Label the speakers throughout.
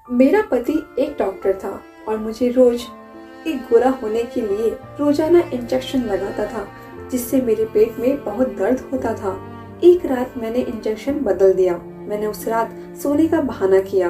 Speaker 1: मेरा पति एक डॉक्टर था और मुझे रोज एक गोरा होने के लिए रोजाना इंजेक्शन लगाता था, जिससे मेरे पेट में बहुत दर्द होता था। एक रात मैंने इंजेक्शन बदल दिया। मैंने उस रात सोने का बहाना किया।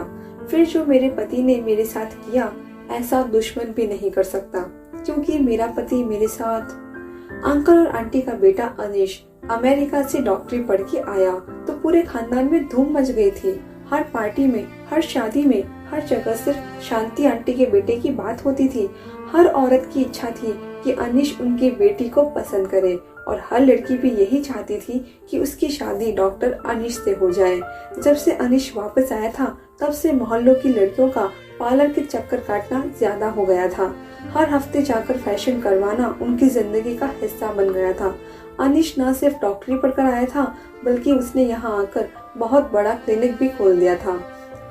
Speaker 1: फिर जो मेरे पति ने मेरे साथ किया, ऐसा दुश्मन भी नहीं कर सकता, क्योंकि मेरा पति मेरे साथ। अंकल और आंटी का बेटा अनीश अमेरिका से डॉक्टरी पढ़ के आया तो पूरे खानदान में धूम मच गई थी। हर पार्टी में, हर शादी में, हर जगह सिर्फ शांति आंटी के बेटे की बात होती थी। हर औरत की इच्छा थी कि अनीश उनकी बेटी को पसंद करे और हर लड़की भी यही चाहती थी कि उसकी शादी डॉक्टर अनीश से हो जाए। जब से अनीश वापस आया था, तब से मोहल्लों की लड़कियों का पार्लर के चक्कर काटना ज्यादा हो गया था। हर हफ्ते जाकर फैशन करवाना उनकी जिंदगी का हिस्सा बन गया था। अनीश न सिर्फ डॉक्टरी पढ़कर आया था, बल्कि उसने यहाँ आकर बहुत बड़ा क्लिनिक भी खोल दिया था।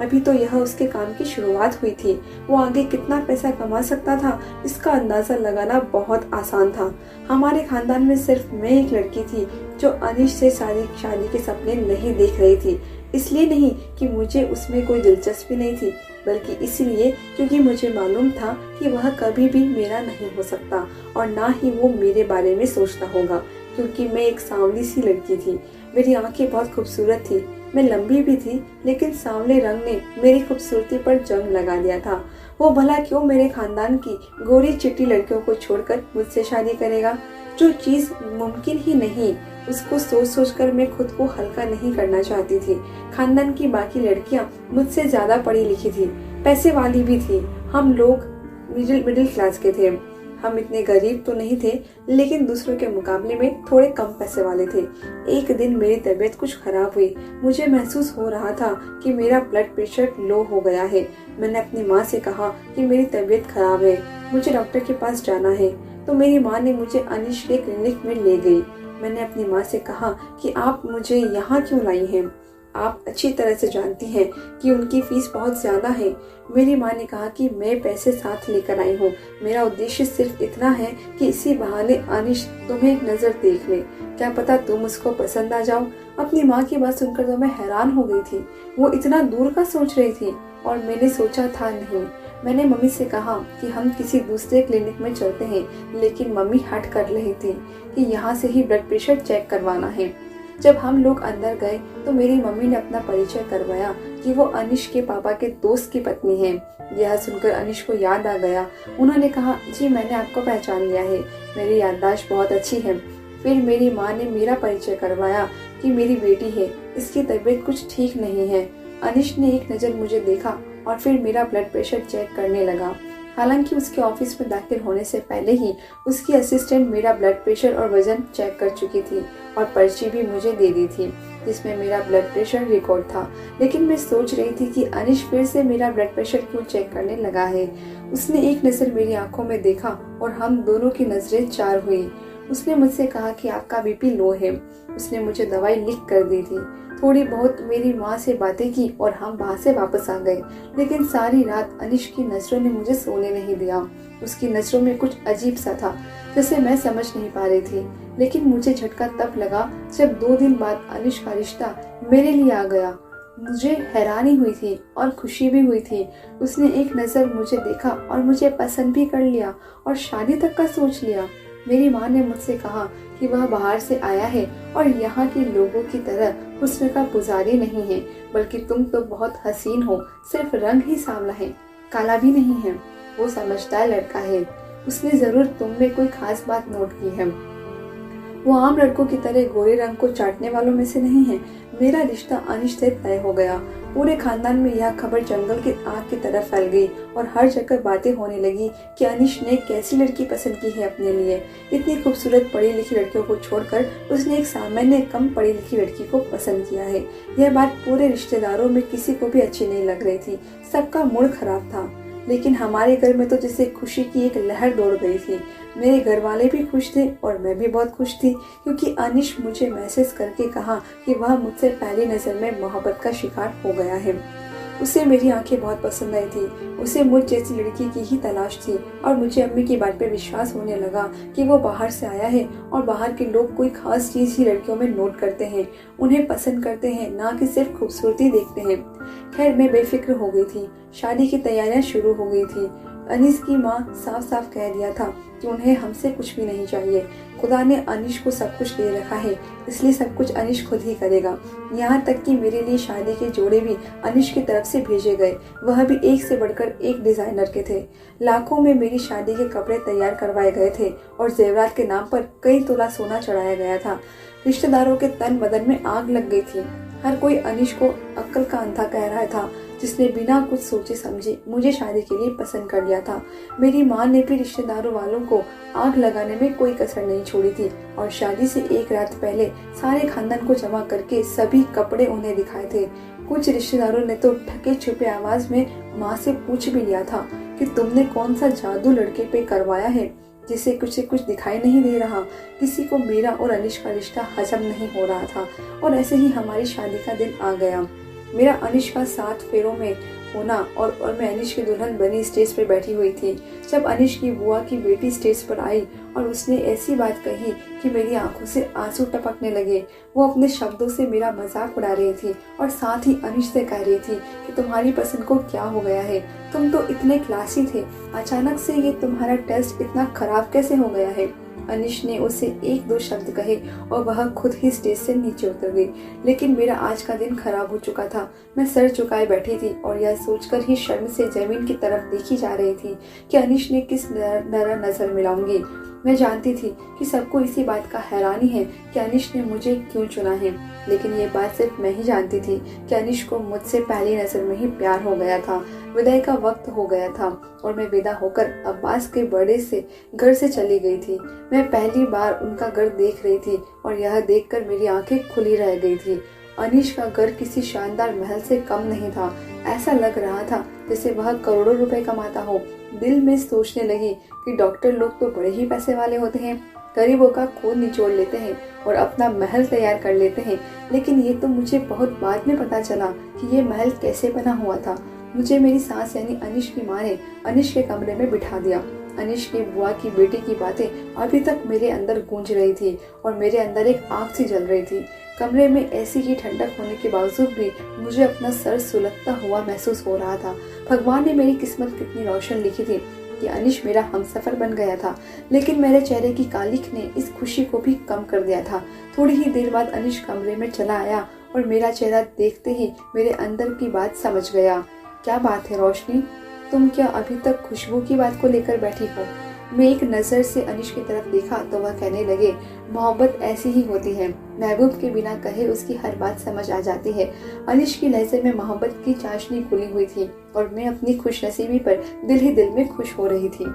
Speaker 1: अभी तो यह उसके काम की शुरुआत हुई थी। वो आगे कितना पैसा कमा सकता था, इसका अंदाजा लगाना बहुत आसान था। हमारे खानदान में सिर्फ मैं एक लड़की थी जो अनीश से शादी के सपने नहीं देख रही थी। इसलिए नहीं कि मुझे उसमें कोई दिलचस्पी नहीं थी, बल्कि इसलिए क्योंकि मुझे मालूम था कि वह कभी भी मेरा नहीं हो सकता और ना ही वो मेरे बारे में सोचता होगा, क्योंकि मैं एक सांवली सी लड़की थी। मेरी आंखें बहुत खूबसूरत थी। मैं लंबी भी थी, लेकिन सांवले रंग ने मेरी खूबसूरती पर जंग लगा दिया था। वो भला क्यों मेरे खानदान की गोरी चिट्टी लड़कियों को छोड़कर मुझसे शादी करेगा? जो चीज मुमकिन ही नहीं, उसको सोच सोच कर मैं खुद को हल्का नहीं करना चाहती थी। खानदान की बाकी लड़कियां मुझसे ज्यादा पढ़ी लिखी थी, पैसे वाली भी थी। हम लोग मिडिल क्लास के थे। हम इतने गरीब तो नहीं थे, लेकिन दूसरों के मुकाबले में थोड़े कम पैसे वाले थे। एक दिन मेरी तबीयत कुछ खराब हुई। मुझे महसूस हो रहा था कि मेरा ब्लड प्रेशर लो हो गया है। मैंने अपनी माँ से कहा कि मेरी तबीयत खराब है, मुझे डॉक्टर के पास जाना है। तो मेरी माँ ने मुझे अनीश के क्लिनिक में ले गई। मैंने अपनी माँ से कहा कि आप मुझे यहाँ क्यों लाई हैं? आप अच्छी तरह से जानती हैं कि उनकी फीस बहुत ज्यादा है। मेरी माँ ने कहा कि मैं पैसे साथ लेकर आई हूँ। मेरा उद्देश्य सिर्फ इतना है कि इसी बहाने अनीश तुम्हें एक नजर देख ले। क्या पता तुम उसको पसंद आ जाओ। अपनी माँ की बात सुनकर तो मैं हैरान हो गई थी। वो इतना दूर का सोच रही थी और मैंने सोचा था नहीं। मैंने मम्मी से कहा कि हम किसी दूसरे क्लिनिक में चलते हैं, लेकिन मम्मी हट कर रही थी कि यहाँ से ही ब्लड प्रेशर चेक करवाना है। जब हम लोग अंदर गए तो मेरी मम्मी ने अपना परिचय करवाया कि वो अनीश के पापा के दोस्त की पत्नी है। यह सुनकर अनीश को याद आ गया। उन्होंने कहा, जी मैंने आपको पहचान लिया है, मेरी याददाश्त बहुत अच्छी है। फिर मेरी माँ ने मेरा परिचय करवाया कि मेरी बेटी है, इसकी तबीयत कुछ ठीक नहीं है। अनीश ने एक नज़र मुझे देखा और फिर मेरा ब्लड प्रेशर चेक करने लगा। हालांकि उसके ऑफिस में दाखिल होने से पहले ही उसकी असिस्टेंट मेरा ब्लड प्रेशर और वजन चेक कर चुकी थी और पर्ची भी मुझे दे दी थी, जिसमें मेरा ब्लड प्रेशर रिकॉर्ड था। लेकिन मैं सोच रही थी कि अनीश फिर से मेरा ब्लड प्रेशर क्यों चेक करने लगा है। उसने एक नज़र मेरी आंखों में देखा और हम दोनों की नजरें चार हुई। उसने मुझसे कहा कि आपका बीपी लो है। उसने मुझे दवाई लिख कर दी थी। थोड़ी बहुत मेरी माँ से बातें की और हम वहाँ से वापस आ गए। लेकिन सारी रात अनीश की नजरों ने मुझे सोने नहीं दिया। उसकी नजरों में कुछ अजीब सा था, जैसे मैं समझ नहीं पा रही थी। लेकिन मुझे झटका तब लगा जब 2 दिन बाद अनीश का रिश्ता मेरे लिए आ गया। मुझे हैरानी हुई थी और खुशी भी हुई थी। उसने एक नज़र मुझे देखा और मुझे पसंद भी कर लिया और शादी तक का सोच लिया। मेरी माँ ने मुझसे कहा कि वह बाहर से आया है और यहाँ के लोगों की तरह हुस्न का पुजारी नहीं है, बल्कि तुम तो बहुत हसीन हो, सिर्फ रंग ही सांवला है, काला भी नहीं है। वो समझदार लड़का है, उसने जरूर तुम में कोई खास बात नोट की है। वो आम लड़कों की तरह गोरे रंग को चाटने वालों में से नहीं है। मेरा रिश्ता अनीश से तय हो गया। पूरे खानदान में यह खबर जंगल की आग की तरह फैल गई और हर जगह बातें होने लगी कि अनीश ने कैसी लड़की पसंद की है अपने लिए। इतनी खूबसूरत पढ़ी लिखी लड़कियों को छोड़कर उसने एक सामान्य कम पढ़ी लिखी लड़की को पसंद किया है। यह बात पूरे रिश्तेदारों में किसी को भी अच्छी नहीं लग रही थी। सबका मूड खराब था। लेकिन हमारे घर में तो जैसे खुशी की एक लहर दौड़ गई थी। मेरे घर वाले भी खुश थे और मैं भी बहुत खुश थी, क्योंकि अनीश मुझे मैसेज करके कहा कि वह मुझसे पहली नज़र में मोहब्बत का शिकार हो गया है। उसे मेरी आंखें बहुत पसंद आई थी। उसे मुझ जैसी लड़की की ही तलाश थी और मुझे अम्मी की बात पे विश्वास होने लगा कि वो बाहर से आया है और बाहर के लोग कोई खास चीज़ ही लड़कियों में नोट करते हैं, उन्हें पसंद करते हैं, ना कि सिर्फ खूबसूरती देखते हैं। खैर मैं बेफिक्र हो गई थी। शादी की तैयारियां शुरू हो गई थी। अनीस की माँ साफ साफ कह दिया था कि उन्हें हमसे कुछ भी नहीं चाहिए। खुदा ने अनीश को सब कुछ दे रखा है, इसलिए सब कुछ अनीश खुद ही करेगा। यहाँ तक कि मेरे लिए शादी के जोड़े भी अनीश की तरफ से भेजे गए, वह भी एक से बढ़कर एक डिजाइनर के थे। लाखों में मेरी शादी के कपड़े तैयार करवाए गए थे और जेवरात के नाम पर कई तोला सोना चढ़ाया गया था। रिश्तेदारों के तन बदन में आग लग गई थी। हर कोई अनीश को अक्ल का अंधा कह रहा था, जिसने बिना कुछ सोचे समझे मुझे शादी के लिए पसंद कर लिया था। मेरी माँ ने भी रिश्तेदारों वालों को आग लगाने में कोई कसर नहीं छोड़ी थी और शादी से एक रात पहले सारे खानदान को जमा करके सभी कपड़े उन्हें दिखाए थे। कुछ रिश्तेदारों ने तो ठके छुपे आवाज में माँ से पूछ भी लिया था कि तुमने कौन सा जादू लड़के पे करवाया है जिसे कुछ दिखाई नहीं दे रहा। किसी को मेरा और अनीश का रिश्ता हजम नहीं हो रहा था और ऐसे ही हमारी शादी का दिन आ गया। मेरा अनीश का 7 फेरों में होना और मैं अनीश की दुल्हन बनी स्टेज पर बैठी हुई थी। जब अनीश की बुआ की बेटी स्टेज पर आई और उसने ऐसी बात कही कि मेरी आंखों से आंसू टपकने लगे। वो अपने शब्दों से मेरा मजाक उड़ा रही थी और साथ ही अनीश से कह रही थी कि तुम्हारी पसंद को क्या हो गया है, तुम तो इतने क्लासी थे, अचानक से ये तुम्हारा टेस्ट इतना खराब कैसे हो गया है। अनीश ने उसे 1-2 शब्द कहे और वह खुद ही स्टेज से नीचे उतर गई। लेकिन मेरा आज का दिन खराब हो चुका था। मैं सर झुकाए बैठी थी और यह सोचकर ही शर्म से जमीन की तरफ देखी जा रही थी कि अनीश ने किस तरह नजर मिलाऊंगी। मैं जानती थी कि सबको इसी बात का हैरानी है कि अनीश ने मुझे क्यों चुना है, लेकिन ये बात सिर्फ मैं ही जानती थी कि अनीश को मुझसे पहली नजर में ही प्यार हो गया था। विदाई का वक्त हो गया था और मैं विदा होकर अब्बास के बड़े से घर से चली गई थी। मैं पहली बार उनका घर देख रही थी और यह देखकर मेरी आंखें खुली रह गई थी। अनीश का घर किसी शानदार महल से कम नहीं था। ऐसा लग रहा था जैसे वह करोड़ों रुपए कमाता हो। दिल में सोचने लगी कि डॉक्टर लोग तो बड़े ही पैसे वाले होते हैं, गरीबों का खून निचोड़ लेते हैं और अपना महल तैयार कर लेते हैं। लेकिन ये तो मुझे बहुत बाद में पता चला कि ये महल कैसे बना हुआ था। मुझे मेरी सास यानी अनीश की माँ ने अनीश के कमरे में बिठा दिया। अनीश की बुआ की बेटी की बातें अभी तक मेरे अंदर गूंज रही थी और मेरे अंदर एक आग सी जल रही थी। कमरे में ऐसी ही ठंडक होने के बावजूद भी मुझे अपना सर सुलगता हुआ महसूस हो रहा था। भगवान ने मेरी किस्मत कितनी रोशन लिखी थी कि अनीश मेरा हमसफर बन गया था। लेकिन मेरे चेहरे की कालिख ने इस खुशी को भी कम कर दिया था। थोड़ी ही देर बाद अनीश कमरे में चला आया और मेरा चेहरा देखते ही मेरे अंदर की बात समझ गया। क्या बात है रोशनी, तुम क्या अभी तक खुशबू की बात को लेकर बैठी हो? मैं एक नजर से अनीश की तरफ देखा तो वह कहने लगे, मोहब्बत ऐसी ही होती है, महबूब के बिना कहे उसकी हर बात समझ आ जाती है। अनीश की लहजे में मोहब्बत की चाशनी खुली हुई थी और मैं अपनी खुशनसीबी पर दिल ही दिल में खुश हो रही थी।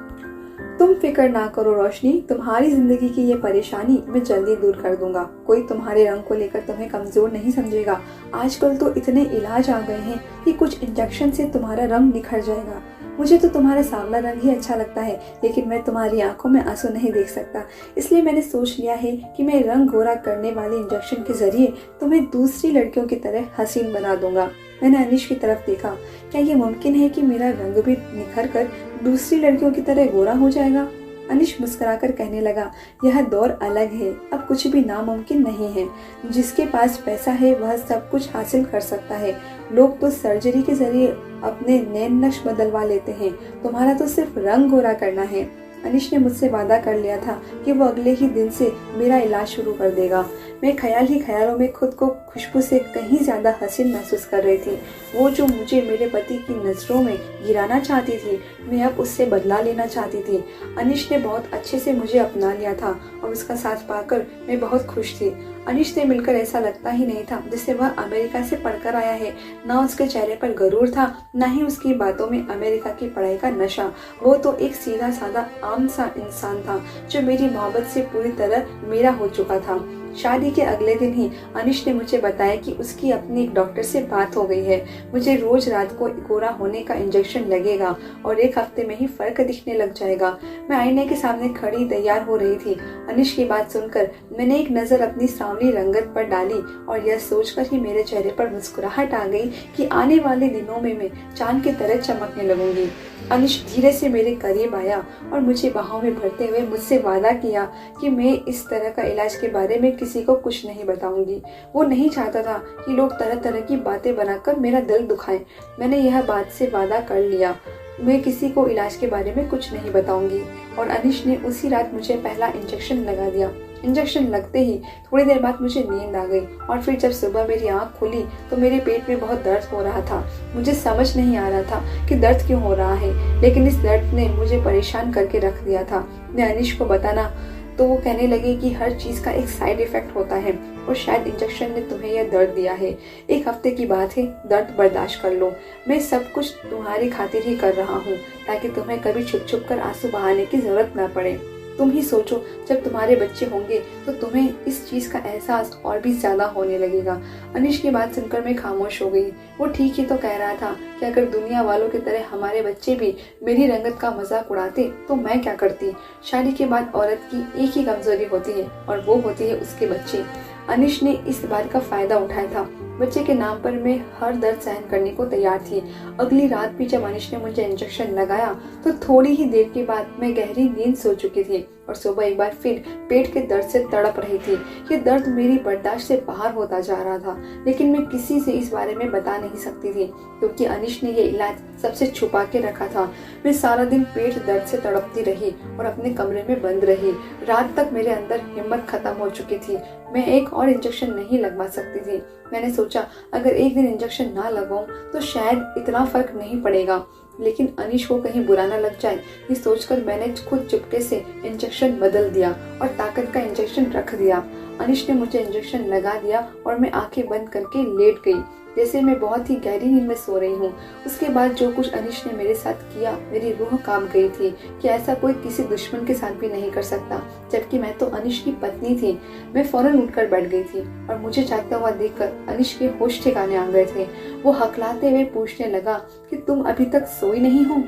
Speaker 1: तुम फिक्र ना करो रोशनी, तुम्हारी जिंदगी की ये परेशानी मैं जल्दी दूर कर दूंगा। कोई तुम्हारे रंग को लेकर तुम्हें कमजोर नहीं समझेगा। आजकल तो इतने इलाज आ गए हैं कि कुछ इंजेक्शन से तुम्हारा रंग निखर जाएगा। मुझे तो तुम्हारा सांवला रंग ही अच्छा लगता है, लेकिन मैं तुम्हारी आंखों में आंसू नहीं देख सकता। इसलिए मैंने सोच लिया है कि मैं रंग गोरा करने वाले इंजेक्शन के जरिए तुम्हें दूसरी लड़कियों की तरह हसीन बना दूंगा। मैंने अनीश की तरफ देखा। क्या ये मुमकिन है कि मेरा रंग भी निखर कर दूसरी लड़कियों की तरह गोरा हो जाएगा? अनीश मुस्कुराकर कहने लगा, यह दौर अलग है, अब कुछ भी नामुमकिन नहीं है। जिसके पास पैसा है वह सब कुछ हासिल कर सकता है। लोग तो सर्जरी के जरिए अपने नैन नक्श बदलवा लेते हैं, तुम्हारा तो सिर्फ रंग गोरा करना है। अनीश ने मुझसे वादा कर लिया था कि वो अगले ही दिन से मेरा इलाज शुरू कर देगा। मैं ख्याल ही ख्यालों में खुद को खुशबू से कहीं ज्यादा हसीन महसूस कर रही थी। वो जो मुझे मेरे पति की नजरों में गिराना चाहती थी, मैं अब उससे बदला लेना चाहती थी। अनीश ने बहुत अच्छे से मुझे अपना लिया था और उसका साथ पाकर मैं बहुत खुश थी। अनीश से मिलकर ऐसा लगता ही नहीं था जैसे वह अमेरिका से पढ़कर आया है। ना उसके चेहरे पर गरूर था, ना ही उसकी बातों में अमेरिका की पढ़ाई का नशा। वो तो एक सीधा साधा आम सा इंसान था जो मेरी मोहब्बत से पूरी तरह मेरा हो चुका था। शादी के अगले दिन ही अनीश ने मुझे बताया कि उसकी अपनी एक डॉक्टर से बात हो गई है। मुझे रोज रात को गोरा होने का इंजेक्शन लगेगा और 1 हफ्ते में ही फर्क दिखने लग जाएगा। मैं आईने के सामने खड़ी तैयार हो रही थी। अनीश की बात सुनकर मैंने एक नजर अपनी सांवली रंगत पर डाली और यह सोचकर ही मेरे चेहरे पर मुस्कुराहट आ गई कि आने वाले दिनों में मैं चांद की तरह चमकने लगूंगी। अनीश धीरे से मेरे करीब आया और मुझे बाहों में भरते हुए मुझसे वादा किया कि मैं इस तरह का इलाज के बारे में किसी को कुछ नहीं बताऊंगी। वो नहीं चाहता था कि लोग तरह तरह की बातें बनाकर मेरा दिल दुखाएं। मैंने यह बात से वादा कर लिया, मैं किसी को इलाज के बारे में कुछ नहीं बताऊंगी। और अनिश ने उसी रात मुझे पहला इंजेक्शन लगा दिया। इंजेक्शन लगते ही थोड़ी देर बाद मुझे नींद आ गई और फिर जब सुबह मेरी आंख खुली तो मेरे पेट में बहुत दर्द हो रहा था। मुझे समझ नहीं आ रहा था कि दर्द क्यों हो रहा है, लेकिन इस दर्द ने मुझे परेशान करके रख दिया था। मैं अनिश को बताना तो वो कहने लगे कि हर चीज का एक साइड इफेक्ट होता है और शायद इंजेक्शन ने तुम्हें यह दर्द दिया है। 1 हफ्ते की बात है, दर्द बर्दाश्त कर लो। मैं सब कुछ तुम्हारी खातिर ही कर रहा हूँ ताकि तुम्हें कभी छुप छुप कर आंसू बहाने की जरूरत न पड़े। तुम ही सोचो, जब तुम्हारे बच्चे होंगे तो तुम्हें इस चीज का एहसास और भी ज्यादा होने लगेगा। अनिश की बात सुनकर मैं खामोश हो गई। वो ठीक ही तो कह रहा था कि अगर दुनिया वालों की तरह हमारे बच्चे भी मेरी रंगत का मजाक उड़ाते तो मैं क्या करती। शादी के बाद औरत की एक ही कमजोरी होती है और वो होती है उसके बच्चे। अनिश ने इस बात का फायदा उठाया था। बच्चे के नाम पर मैं हर दर्द सहन करने को तैयार थी। अगली रात भी जब अनिश ने मुझे इंजेक्शन लगाया तो थोड़ी ही देर के बाद मैं गहरी नींद सो चुकी थी और सुबह एक बार फिर पेट के दर्द से तड़प रही थी। ये दर्द मेरी बर्दाश्त से बाहर होता जा रहा था, लेकिन मैं किसी से इस बारे में बता नहीं सकती थी क्योंकि अनिश ने ये इलाज सबसे छुपा के रखा था। मैं सारा दिन पेट दर्द से तड़पती रही और अपने कमरे में बंद रही। रात तक मेरे अंदर हिम्मत खत्म हो चुकी थी। मैं एक और इंजेक्शन नहीं लगवा सकती थी। मैंने सोचा अगर एक दिन इंजेक्शन ना लगाऊं तो शायद इतना फर्क नहीं पड़ेगा, लेकिन अनिश को कहीं बुरा ना लग जाए, ये सोचकर मैंने खुद चुपके से इंजेक्शन बदल दिया और ताकत का इंजेक्शन रख दिया। अनिश ने मुझे इंजेक्शन लगा दिया और मैं आंखें बंद करके लेट गई जैसे मैं बहुत ही गहरी नींद में सो रही हूँ। उसके बाद जो कुछ अनिश ने मेरे साथ किया, मेरी रूह कांप गई थी कि ऐसा कोई किसी दुश्मन के साथ भी नहीं कर सकता, जबकि मैं तो अनिश की पत्नी थी। मैं फौरन उठकर बैठ गई थी और मुझे जागता हुआ देखकर अनिश के होश ठिकाने आ गए थे। वो हकलाते हुए पूछने लगा कि तुम अभी तक सोई नहीं हो।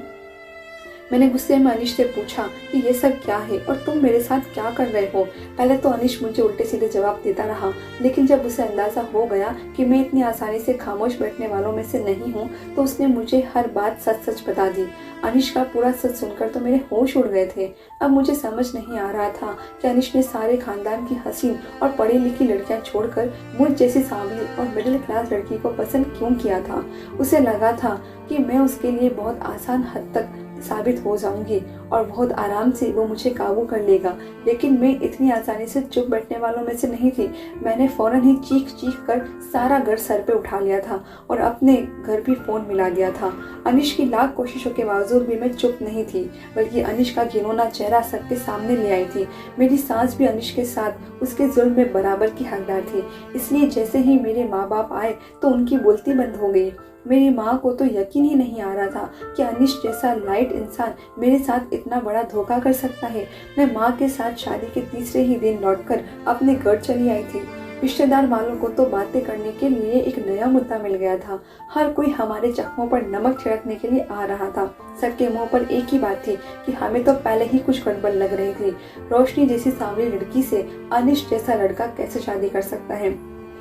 Speaker 1: मैंने गुस्से में अनिश से पूछा कि ये सब क्या है और तुम मेरे साथ क्या कर रहे हो। पहले तो अनिश मुझे उल्टे सीधे जवाब देता रहा, लेकिन जब उसे अंदाजा हो गया कि मैं इतनी आसानी से खामोश बैठने वालों में से नहीं हूँ तो उसने मुझे हर बात सच सच बता दी। अनिश का पूरा सच सुनकर तो मेरे होश उड़ गए थे। अब मुझे समझ नहीं आ रहा था कि अनिश ने सारे खानदान की हसीन और पढ़ी लिखी लड़कियां छोड़कर मुझ जैसी सांवली और मिडिल क्लास लड़की को पसंद क्यों किया था। उसे लगा था कि मैं उसके लिए बहुत आसान हद तक साबित हो जाऊंगी और बहुत आराम से वो मुझे काबू कर लेगा, लेकिन मैं इतनी आसानी से चुप बैठने वालों में से नहीं थी। मैंने फौरन ही चीख चीख कर सारा घर सर पे उठा लिया था और अपने घर भी फोन मिला दिया था। अनिश की लाख कोशिशों के बावजूद भी मैं चुप नहीं थी, बल्कि अनिश का घिनौना चेहरा सबके सामने ले आई थी। मेरी सास भी अनिश के साथ उसके जुल्म में बराबर की हकदार थी, इसलिए जैसे ही मेरे माँ बाप आए तो उनकी बोलती बंद हो गई। मेरी माँ को तो यकीन ही नहीं आ रहा था कि अनिश जैसा लाइट इंसान मेरे साथ इतना बड़ा धोखा कर सकता है। मैं माँ के साथ शादी के तीसरे ही दिन लौटकर अपने घर चली आई थी। रिश्तेदार वालों को तो बातें करने के लिए एक नया मुद्दा मिल गया था। हर कोई हमारे जख्मों पर नमक छिड़कने के लिए आ रहा था। सबके मुंह पर एक ही बात थी कि हमें तो पहले ही कुछ गड़बड़ लग रही थी। रोशनी जैसी सांवली लड़की से अनिश जैसा लड़का कैसे शादी कर सकता है।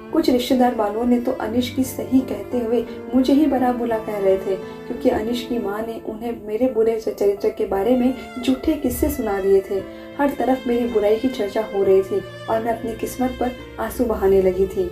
Speaker 1: कुछ रिश्तेदार वालों ने तो अनिश की सही कहते हुए मुझे ही बड़ा बुरा कह रहे थे, क्योंकि अनिश की माँ ने उन्हें मेरे बुरे चरित्र के बारे में झूठे किस्से सुना दिए थे। हर तरफ मेरी बुराई की चर्चा हो रही थी और मैं अपनी किस्मत पर आंसू बहाने लगी थी।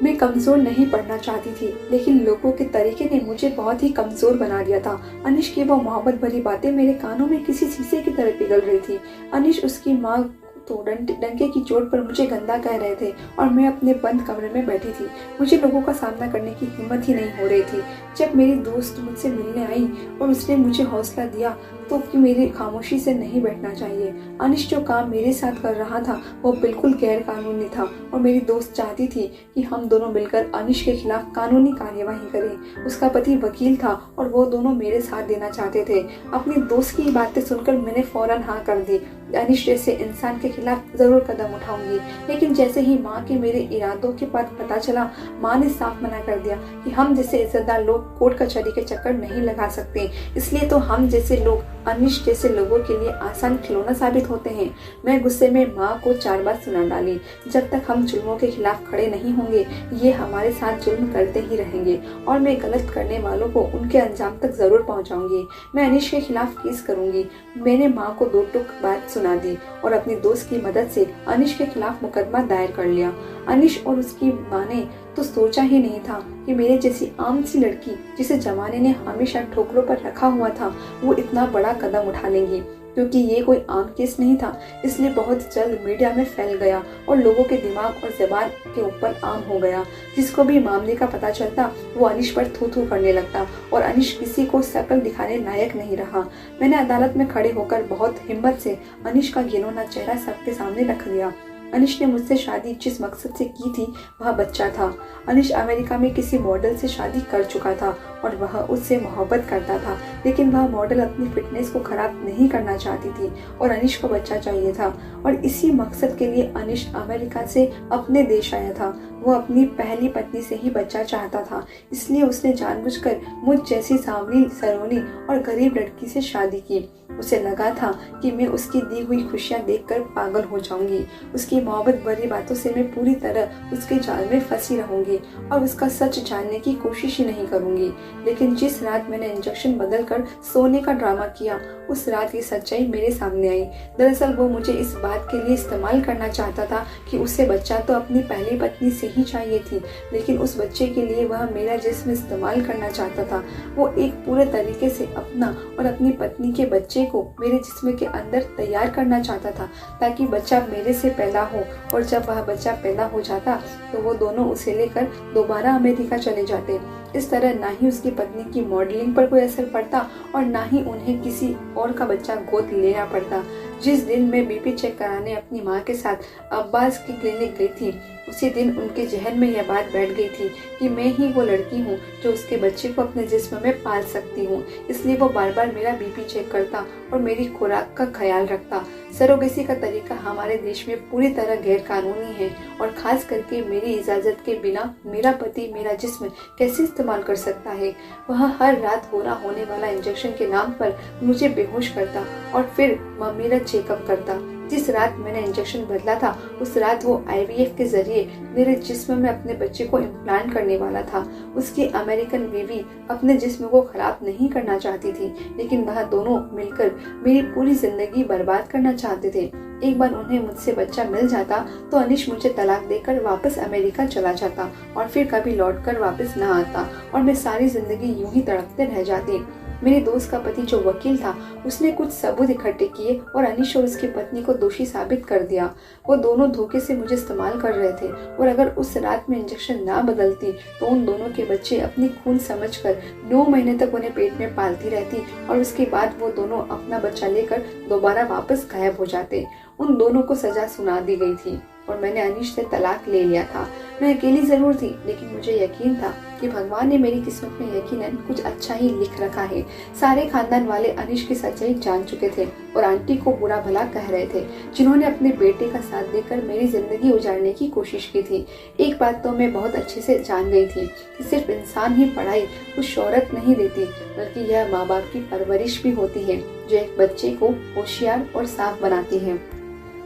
Speaker 1: मैं कमजोर नहीं पड़ना चाहती थी, लेकिन लोगों के तरीके ने मुझे बहुत ही कमजोर बना दिया था। अनिश की वो मोहब्बत भरी बातें मेरे कानों में किसी शीशे की तरह पिघल रही थी। अनिश, उसकी माँ तो डंके की चोट पर मुझे गंदा कह रहे थे और मैं अपने बंद कमरे में बैठी थी। मुझे लोगों का सामना करने की हिम्मत ही नहीं हो रही थी। जब मेरी दोस्त मुझसे मिलने आई और उसने मुझे हौसला दिया तो कि मेरी खामोशी से नहीं बैठना चाहिए। अनिश जो काम मेरे साथ कर रहा था वो बिल्कुल गैर कानूनी था और मेरी दोस्त चाहती थी कि हम दोनों मिलकर अनिश के खिलाफ कानूनी कार्यवाही करें। उसका पति वकील था और वो दोनों मेरे साथ देना चाहते थे। अपनी दोस्त की बातें सुनकर मैंने फौरन हाँ कर दी। अनिश जैसे इंसान के खिलाफ जरूर कदम उठाऊंगी, लेकिन जैसे ही माँ के मेरे इरादों के बाद पता चला, माँ ने साफ मना कर दिया कि हम जैसे इज्जतदार लोग कोर्ट कचहरी के चक्कर नहीं लगा सकते, इसलिए तो हम जैसे लोग अनिश जैसे लोगों के लिए आसान खिलौना साबित होते हैं। मैं गुस्से में माँ को 4 बार सुना डाली, जब तक हम जुल्मों के खिलाफ खड़े नहीं होंगे ये हमारे साथ जुल्म करते ही रहेंगे और मैं गलत करने वालों को उनके अंजाम तक जरूर पहुंचाऊंगी। मैं अनिश के खिलाफ केस करूंगी। मैंने माँ को 2 टूक बात सुना दी और अपनी दोस्त की मदद से अनिश के खिलाफ मुकदमा दायर कर लिया। अनिश और उसकी माँ ने तो सोचा ही नहीं था कि मेरे जैसी आम सी लड़की, जिसे जमाने ने हमेशा ठोकरों पर रखा हुआ था, वो इतना बड़ा कदम उठा लेंगी। क्योंकि ये कोई आम केस नहीं था, इसलिए बहुत जल्द मीडिया में फैल गया और लोगों के दिमाग और ज़बान के ऊपर आम हो गया। जिसको भी मामले का पता चलता वो अनिश पर थू थू करने लगता और अनिश किसी को शकल दिखाने लायक नहीं रहा। मैंने अदालत में खड़े होकर बहुत हिम्मत से अनिश का घिनौना चेहरा सबके सामने रख दिया। अनिश ने मुझसे शादी जिस मकसद से की थी वह बच्चा था। अनिश अमेरिका में किसी मॉडल से शादी कर चुका था और वह उससे मोहब्बत करता था, लेकिन वह मॉडल अपनी फिटनेस को खराब नहीं करना चाहती थी और अनिश को बच्चा चाहिए था और इसी मकसद के लिए अनिश अमेरिका से अपने देश आया था। वो अपनी पहली पत्नी से ही बच्चा चाहता था, इसलिए उसने जानबूझकर मुझ जैसी सांवली सलोनी और गरीब लड़की से शादी की। उसे लगा था कि मैं उसकी दी हुई खुशियां देखकर पागल हो जाऊंगी। उसकी मोहब्बत भरी बातों से मैं पूरी तरह उसके जाल में फंसी रहूंगी और उसका सच जानने की कोशिश ही नहीं करूंगी। लेकिन जिस रात मैंने इंजेक्शन बदलकर सोने का ड्रामा किया, उस रात की सच्चाई मेरे सामने आई। दरअसल वो मुझे इस बात के लिए इस्तेमाल करना चाहता था कि उसे बच्चा तो अपनी पहली पत्नी से ही चाहिए थी, लेकिन उस बच्चे के लिए वह मेरा जिस्म इस्तेमाल करना चाहता था। वो एक पूरे तरीके से अपना और अपनी पत्नी के बच्चे को मेरे जिस्म के अंदर तैयार करना चाहता था, ताकि बच्चा मेरे से पैदा हो और जब वह बच्चा पैदा हो जाता तो वो दोनों उसे लेकर दोबारा अमेरिका चले जाते। इस तरह ना ही उसकी पत्नी की मॉडलिंग पर कोई असर पड़ता और ना ही उन्हें किसी और का बच्चा गोद लेना पड़ता। जिस दिन मैं बीपी चेक कराने अपनी माँ के साथ अब्बास की क्लिनिक गई थी, उसी दिन उनके जहन में यह बात बैठ गई थी कि मैं ही वो लड़की हूँ जो उसके बच्चे को अपने जिस्म में पाल सकती हूँ। इसलिए वो बार बार मेरा बीपी चेक करता और मेरी खुराक का ख्याल रखता। सरोगेसी का तरीका हमारे देश में पूरी तरह गैर कानूनी है और खास करके मेरी इजाज़त के बिना मेरा पति मेरा जिस्म कैसे इस्तेमाल कर सकता है। वह हर रात पूरा होने वाला इंजेक्शन के नाम पर मुझे बेहोश करता और फिर मेरा चेकअप करता। जिस रात मैंने इंजेक्शन बदला था उस रात वो आईवीएफ के जरिए मेरे जिस्म में अपने बच्चे को इम्प्लांट करने वाला था। उसकी अमेरिकन बीवी अपने जिस्म को खराब नहीं करना चाहती थी, लेकिन वह दोनों मिलकर मेरी पूरी जिंदगी बर्बाद करना चाहते थे। एक बार उन्हें मुझसे बच्चा मिल जाता तो अनिश मुझे तलाक देकर वापस अमेरिका चला जाता और फिर कभी लौटकर वापस न आता और मैं सारी जिंदगी यूं ही तड़पते रह जाती। मेरे दोस्त का पति जो वकील था उसने कुछ सबूत इकट्ठे किए और अनिश और उसकी पत्नी को दोषी साबित कर दिया। वो दोनों धोखे से मुझे इस्तेमाल कर रहे थे और अगर उस रात में इंजेक्शन ना बदलती तो उन दोनों के बच्चे अपनी खून समझकर 9 महीने तक उन्हें पेट में पालती रहती और उसके बाद वो दोनों अपना बच्चा लेकर दोबारा वापस गायब हो जाते। उन दोनों को सजा सुना दी गई थी और मैंने अनिश से तलाक ले लिया था। मैं अकेली जरूर थी, लेकिन मुझे यकीन था कि भगवान ने मेरी किस्मत में यकीनन कुछ अच्छा ही लिख रखा है। सारे खानदान वाले अनिश की सच्चाई जान चुके थे और आंटी को बुरा भला कह रहे थे, जिन्होंने अपने बेटे का साथ देकर मेरी जिंदगी उजाड़ने की कोशिश की थी। एक बात तो मैं बहुत अच्छे से जान गई थी कि सिर्फ इंसान ही पढ़ाई कुछ शोहरत नहीं देती, बल्कि यह माँ बाप की परवरिश भी होती है जो एक बच्चे को होशियार और साफ बनाती है।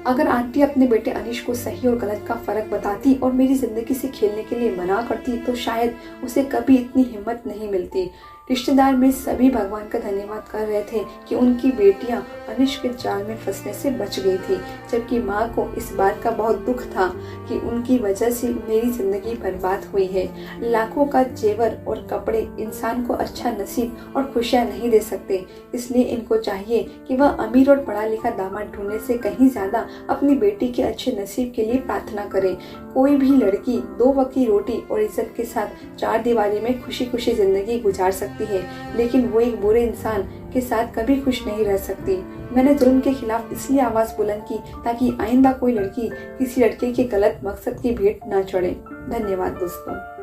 Speaker 1: अगर आंटी अपने बेटे अनिश को सही और गलत का फर्क बताती और मेरी जिंदगी से खेलने के लिए मना करती तो शायद उसे कभी इतनी हिम्मत नहीं मिलती। रिश्तेदार में सभी भगवान का धन्यवाद कर रहे थे कि उनकी बेटियां अनिश के जाल में फंसने से बच गई थी, जबकि माँ को इस बात का बहुत दुख था कि उनकी वजह से मेरी जिंदगी बर्बाद हुई है। लाखों का जेवर और कपड़े इंसान को अच्छा नसीब और खुशियाँ नहीं दे सकते, इसलिए इनको चाहिए कि वह अमीर और पढ़ा लिखा दामाद ढूंढने से कहीं ज्यादा अपनी बेटी के अच्छे नसीब के लिए प्रार्थना करे। कोई भी लड़की 2 वक्त की रोटी और इज्जत के साथ 4 दीवारी में खुशी खुशी जिंदगी गुजार सकती है, लेकिन वो एक बुरे इंसान के साथ कभी खुश नहीं रह सकती। मैंने जुल्म के खिलाफ इसलिए आवाज बुलंद की ताकि आइंदा कोई लड़की किसी लड़के के गलत मकसद की भेंट न चढ़े। धन्यवाद दोस्तों।